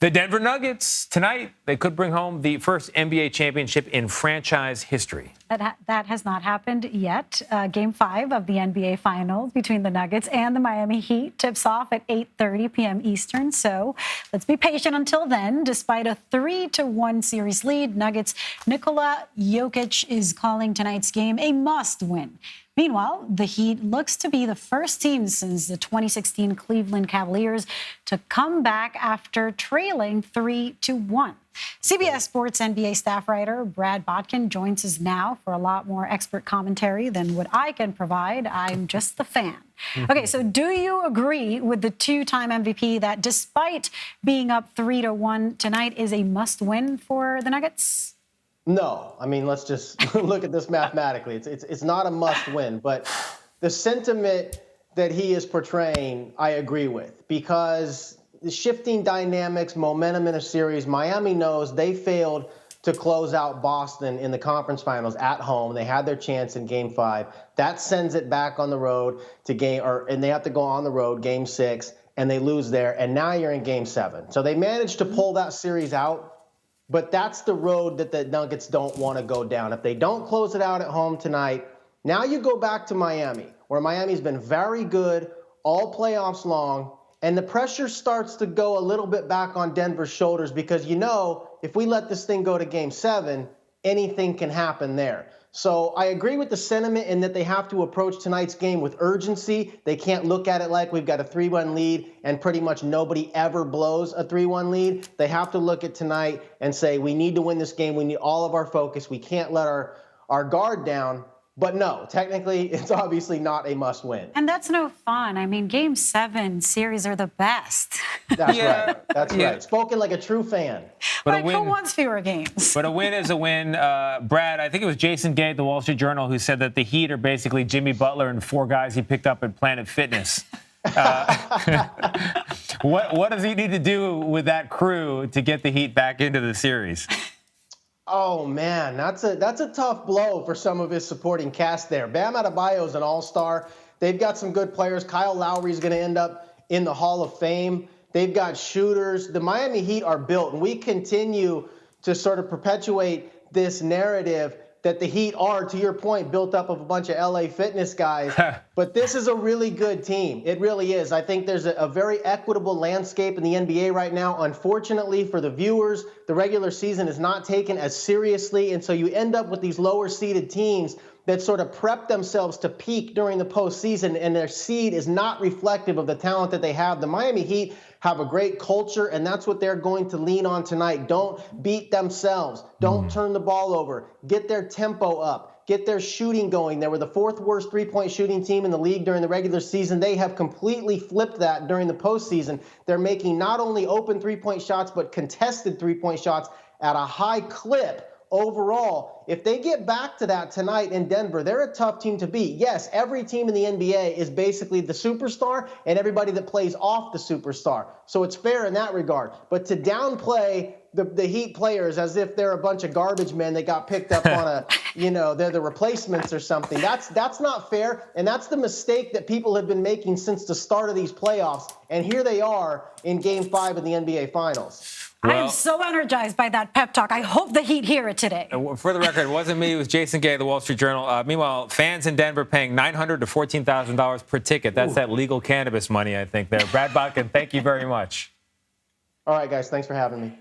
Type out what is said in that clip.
The Denver Nuggets, tonight, they could bring home the first NBA championship in franchise history. That has not happened yet. Game 5 of the NBA Finals between the Nuggets and the Miami Heat tips off at 8:30 p.m. Eastern. So let's be patient until then. Despite a 3-1 series lead, Nuggets' Nikola Jokic is calling tonight's game a must-win. Meanwhile, the Heat looks to be the first team since the 2016 Cleveland Cavaliers to come back after trailing 3-1. CBS Sports NBA staff writer Brad Botkin joins us now for a lot more expert commentary than what I can provide. I'm just the fan. Okay, so do you agree with the two-time MVP that despite being up 3-1 tonight is a must-win for the Nuggets? No, I mean, let's just look at this mathematically. It's not a must-win, but the sentiment that he is portraying, I agree with, because the shifting dynamics, momentum in a series, Miami knows they failed to close out Boston in the conference finals at home. They had their chance in Game 5. That sends it back on the road to and they have to go on the road, Game 6, and they lose there. And now you're in Game 7. So they managed to pull that series out. But that's the road that the Nuggets don't want to go down. If they don't close it out at home tonight, now you go back to Miami, where Miami's been very good all playoffs long, and the pressure starts to go a little bit back on Denver's shoulders because, if we let this thing go to Game 7, anything can happen there. So I agree with the sentiment in that they have to approach tonight's game with urgency. They can't look at it like we've got a 3-1 lead and pretty much nobody ever blows a 3-1 lead. They have to look at tonight and say, we need to win this game. We need all of our focus. We can't let our guard down. But no, technically, it's obviously not a must-win. And that's no fun. I mean, Game 7 series are the best. That's right. That's right. Spoken like a true fan. But who wants fewer games? But a win is a win. Brad, I think it was Jason Gay at the Wall Street Journal who said that the Heat are basically Jimmy Butler and 4 guys he picked up at Planet Fitness. What does he need to do with that crew to get the Heat back into the series? Oh, man, that's a tough blow for some of his supporting cast there. Bam Adebayo is an all-star. They've got some good players. Kyle Lowry is going to end up in the Hall of Fame. They've got shooters. The Miami Heat are built, and we continue to sort of perpetuate this narrative that the Heat are, to your point, built up of a bunch of LA Fitness guys. But this is a really good team. It really is. I think there's a very equitable landscape in the NBA right now. Unfortunately for the viewers, the regular season is not taken as seriously. And so you end up with these lower seeded teams that sort of prep themselves to peak during the postseason, and their seed is not reflective of the talent that they have. The Miami Heat have a great culture, and that's what they're going to lean on tonight. Don't beat themselves. Don't turn the ball over. Get their tempo up. Get their shooting going. They were the 4th worst three-point shooting team in the league during the regular season. They have completely flipped that during the postseason. They're making not only open three-point shots, but contested three-point shots at a high clip. Overall, if they get back to that tonight in Denver, they're a tough team to beat. Yes, every team in the NBA is basically the superstar and everybody that plays off the superstar. So it's fair in that regard. But to downplay the Heat players as if they're a bunch of garbage men that got picked up on they're the replacements or something, that's not fair. And that's the mistake that people have been making since the start of these playoffs. And here they are in Game 5 of the NBA Finals. Well, I am so energized by that pep talk. I hope the Heat hear it today. For the record, it wasn't me. It was Jason Gay of the Wall Street Journal. Meanwhile, fans in Denver paying $900 to $14,000 per ticket. That's that legal cannabis money, I think, there. Brad Botkin, thank you very much. All right, guys. Thanks for having me.